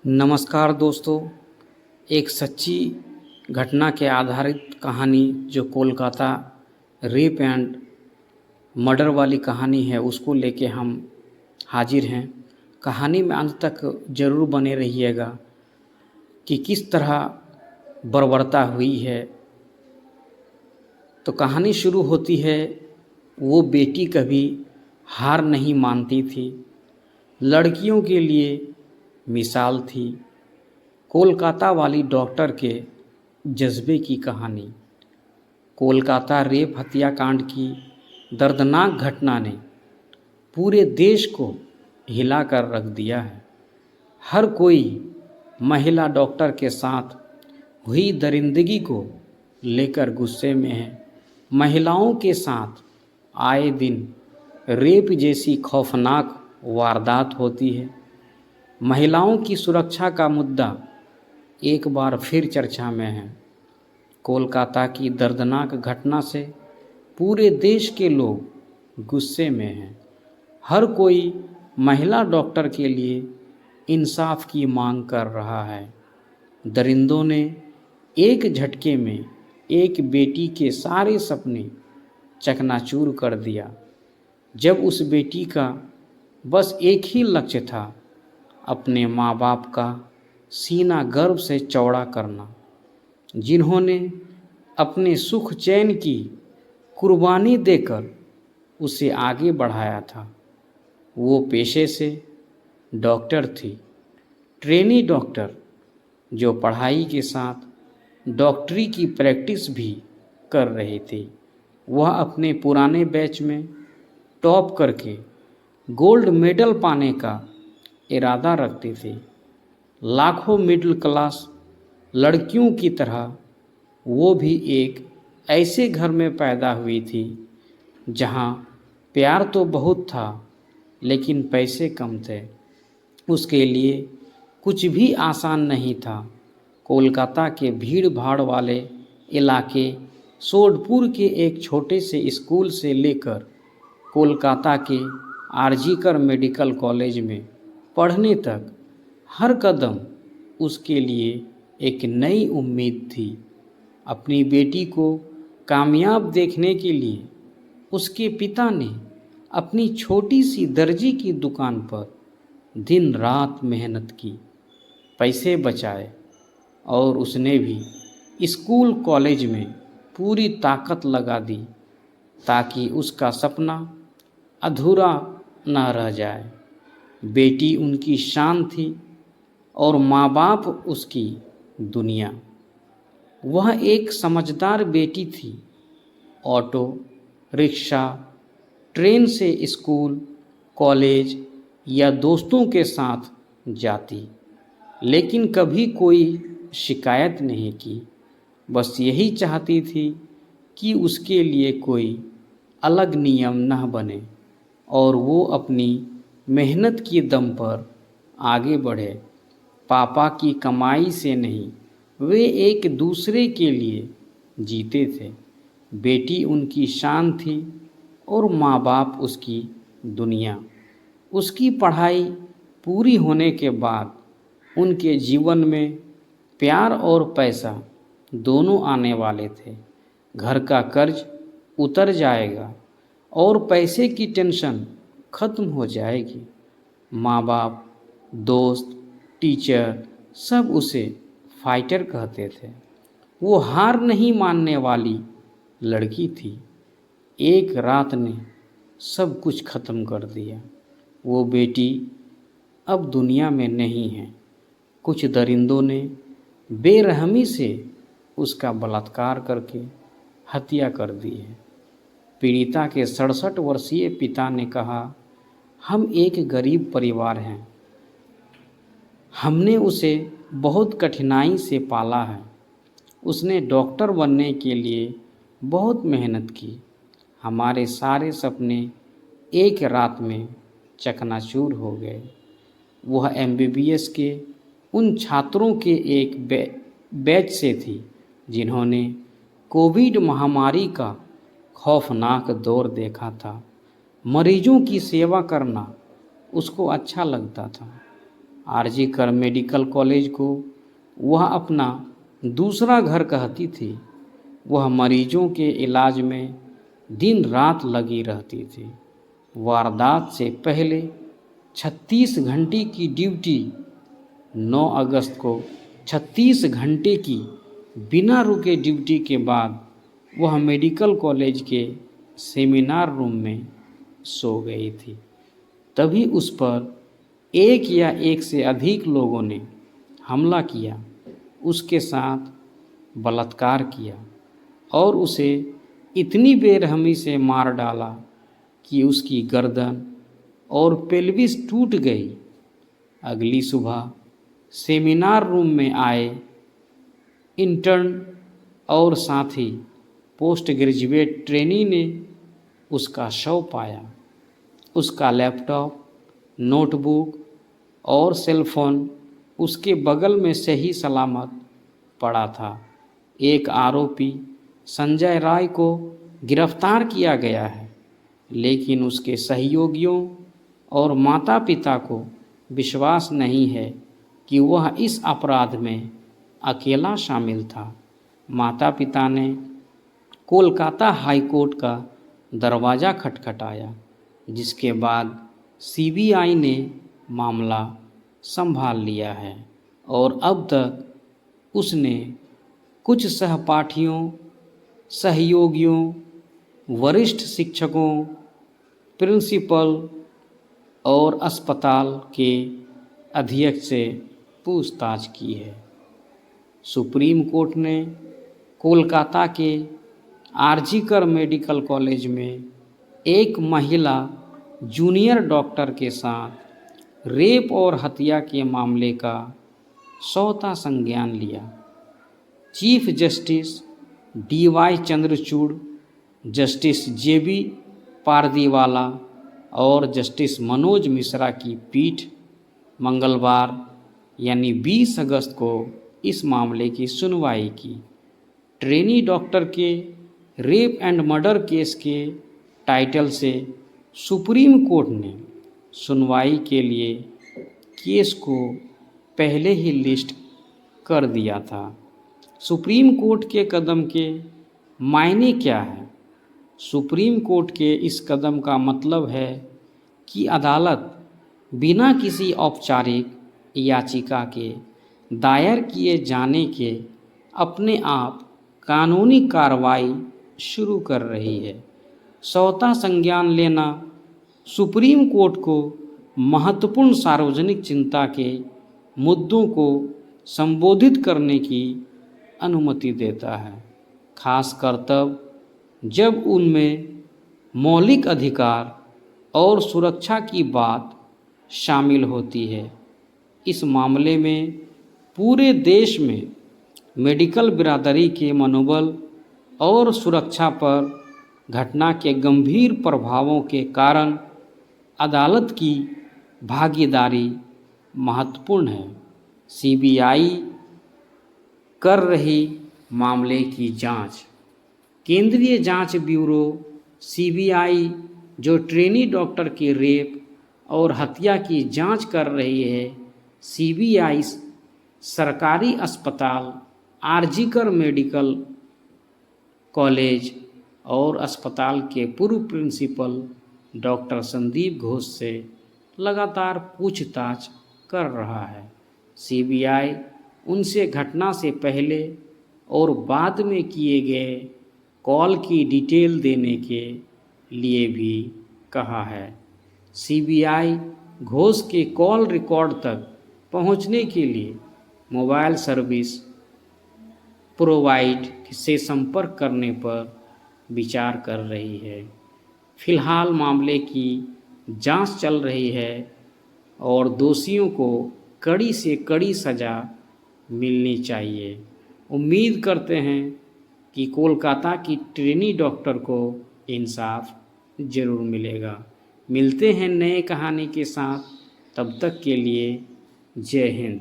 नमस्कार दोस्तों। एक सच्ची घटना के आधारित कहानी जो कोलकाता रेप एंड मर्डर वाली कहानी है उसको लेके हम हाजिर हैं। कहानी में अंत तक ज़रूर बने रहिएगा कि किस तरह बर्बरता हुई है। तो कहानी शुरू होती है। वो बेटी कभी हार नहीं मानती थी, लड़कियों के लिए मिसाल थी। कोलकाता वाली डॉक्टर के जज्बे की कहानी। कोलकाता रेप हत्याकांड की दर्दनाक घटना ने पूरे देश को हिलाकर रख दिया है। हर कोई महिला डॉक्टर के साथ हुई दरिंदगी को लेकर गुस्से में है। महिलाओं के साथ आए दिन रेप जैसी खौफनाक वारदात होती है। महिलाओं की सुरक्षा का मुद्दा एक बार फिर चर्चा में है। कोलकाता की दर्दनाक घटना से पूरे देश के लोग गुस्से में हैं। हर कोई महिला डॉक्टर के लिए इंसाफ की मांग कर रहा है। दरिंदों ने एक झटके में एक बेटी के सारे सपने चकनाचूर कर दिया। जब उस बेटी का बस एक ही लक्ष्य था, अपने माँ बाप का सीना गर्व से चौड़ा करना, जिन्होंने अपने सुख चैन की कुर्बानी देकर उसे आगे बढ़ाया था। वो पेशे से डॉक्टर थी, ट्रेनी डॉक्टर, जो पढ़ाई के साथ डॉक्टरी की प्रैक्टिस भी कर रही थी। वह अपने पुराने बैच में टॉप करके गोल्ड मेडल पाने का इरादा रखती थी। लाखों मिडिल क्लास लड़कियों की तरह वो भी एक ऐसे घर में पैदा हुई थी जहाँ प्यार तो बहुत था लेकिन पैसे कम थे। उसके लिए कुछ भी आसान नहीं था। कोलकाता के भीड़ भाड़ वाले इलाके सोडपुर के एक छोटे से स्कूल से लेकर कोलकाता के आरजीकर मेडिकल कॉलेज में पढ़ने तक हर कदम उसके लिए एक नई उम्मीद थी। अपनी बेटी को कामयाब देखने के लिए उसके पिता ने अपनी छोटी सी दर्जी की दुकान पर दिन रात मेहनत की, पैसे बचाए और उसने भी स्कूल कॉलेज में पूरी ताकत लगा दी ताकि उसका सपना अधूरा न रह जाए। बेटी उनकी शान थी और माँ बाप उसकी दुनिया। वह एक समझदार बेटी थी। ऑटो रिक्शा, ट्रेन से स्कूल कॉलेज या दोस्तों के साथ जाती, लेकिन कभी कोई शिकायत नहीं की। बस यही चाहती थी कि उसके लिए कोई अलग नियम न बने और वो अपनी मेहनत के दम पर आगे बढ़े। पापा की कमाई से नहीं, वे एक दूसरे के लिए जीते थे। बेटी उनकी शान थी और माँ बाप उसकी दुनिया। उसकी पढ़ाई पूरी होने के बाद उनके जीवन में प्यार और पैसा दोनों आने वाले थे। घर का कर्ज उतर जाएगा और पैसे की टेंशन खत्म हो जाएगी। माँ बाप, दोस्त, टीचर सब उसे फाइटर कहते थे। वो हार नहीं मानने वाली लड़की थी। एक रात ने सब कुछ खत्म कर दिया। वो बेटी अब दुनिया में नहीं है। कुछ दरिंदों ने बेरहमी से उसका बलात्कार करके हत्या कर दी है। पीड़िता के 67 वर्षीय पिता ने कहा, हम एक गरीब परिवार हैं। हमने उसे बहुत कठिनाई से पाला है। उसने डॉक्टर बनने के लिए बहुत मेहनत की। हमारे सारे सपने एक रात में चकनाचूर हो गए। वह एमबीबीएस के उन छात्रों के एक बैच से थी जिन्होंने कोविड महामारी का खौफनाक दौर देखा था। मरीजों की सेवा करना उसको अच्छा लगता था। आरजी कर मेडिकल कॉलेज को वह अपना दूसरा घर कहती थी। वह मरीजों के इलाज में दिन रात लगी रहती थी। वारदात से पहले 36 घंटे की ड्यूटी, 9 अगस्त को 36 घंटे की बिना रुके ड्यूटी के बाद वह मेडिकल कॉलेज के सेमिनार रूम में सो गई थी। तभी उस पर एक या एक से अधिक लोगों ने हमला किया, उसके साथ बलात्कार किया और उसे इतनी बेरहमी से मार डाला कि उसकी गर्दन और पेल्विस टूट गई। अगली सुबह सेमिनार रूम में आए इंटर्न और साथी पोस्ट ग्रेजुएट ट्रेनी ने उसका शव पाया। उसका लैपटॉप, नोटबुक और सेलफोन उसके बगल में सही सलामत पड़ा था। एक आरोपी संजय राय को गिरफ्तार किया गया है, लेकिन उसके सहयोगियों और माता पिता को विश्वास नहीं है कि वह इस अपराध में अकेला शामिल था। माता पिता ने कोलकाता हाई कोर्ट का दरवाज़ा खटखटाया, जिसके बाद सीबीआई ने मामला संभाल लिया है और अब तक उसने कुछ सहपाठियों, सहयोगियों, वरिष्ठ शिक्षकों, प्रिंसिपल और अस्पताल के अध्यक्ष से पूछताछ की है। सुप्रीम कोर्ट ने कोलकाता के आरजी कर मेडिकल कॉलेज में एक महिला जूनियर डॉक्टर के साथ रेप और हत्या के मामले का सौता संज्ञान लिया। Chief justice DY Chandrachud, justice JB Pardiwala और जस्टिस मनोज मिश्रा की पीठ मंगलवार यानी 20 अगस्त को इस मामले की सुनवाई की। ट्रेनी डॉक्टर के रेप एंड मर्डर केस के टाइटल से सुप्रीम कोर्ट ने सुनवाई के लिए केस को पहले ही लिस्ट कर दिया था। सुप्रीम कोर्ट के कदम के मायने क्या है? सुप्रीम कोर्ट के इस कदम का मतलब है कि अदालत बिना किसी औपचारिक याचिका के दायर किए जाने के अपने आप कानूनी कार्रवाई शुरू कर रही है। सौता संज्ञान लेना सुप्रीम कोर्ट को महत्वपूर्ण सार्वजनिक चिंता के मुद्दों को संबोधित करने की अनुमति देता है, खासकर तब जब उनमें मौलिक अधिकार और सुरक्षा की बात शामिल होती है। इस मामले में पूरे देश में मेडिकल बिरादरी के मनोबल और सुरक्षा पर घटना के गंभीर प्रभावों के कारण अदालत की भागीदारी महत्वपूर्ण है। सीबीआई कर रही मामले की जांच। केंद्रीय जांच ब्यूरो सीबीआई, जो ट्रेनी डॉक्टर के रेप और हत्या की जांच कर रही है, सीबीआई सरकारी अस्पताल आरजी कर मेडिकल कॉलेज और अस्पताल के पूर्व प्रिंसिपल डॉक्टर संदीप घोष से लगातार पूछताछ कर रहा है। सीबीआई उनसे घटना से पहले और बाद में किए गए कॉल की डिटेल देने के लिए भी कहा है। सीबीआई घोष के कॉल रिकॉर्ड तक पहुंचने के लिए मोबाइल सर्विस प्रोवाइड से संपर्क करने पर विचार कर रही है। फिलहाल मामले की जांच चल रही है और दोषियों को कड़ी से कड़ी सज़ा मिलनी चाहिए। उम्मीद करते हैं कि कोलकाता की ट्रेनी डॉक्टर को इंसाफ ज़रूर मिलेगा। मिलते हैं नए कहानी के साथ, तब तक के लिए जय हिंद।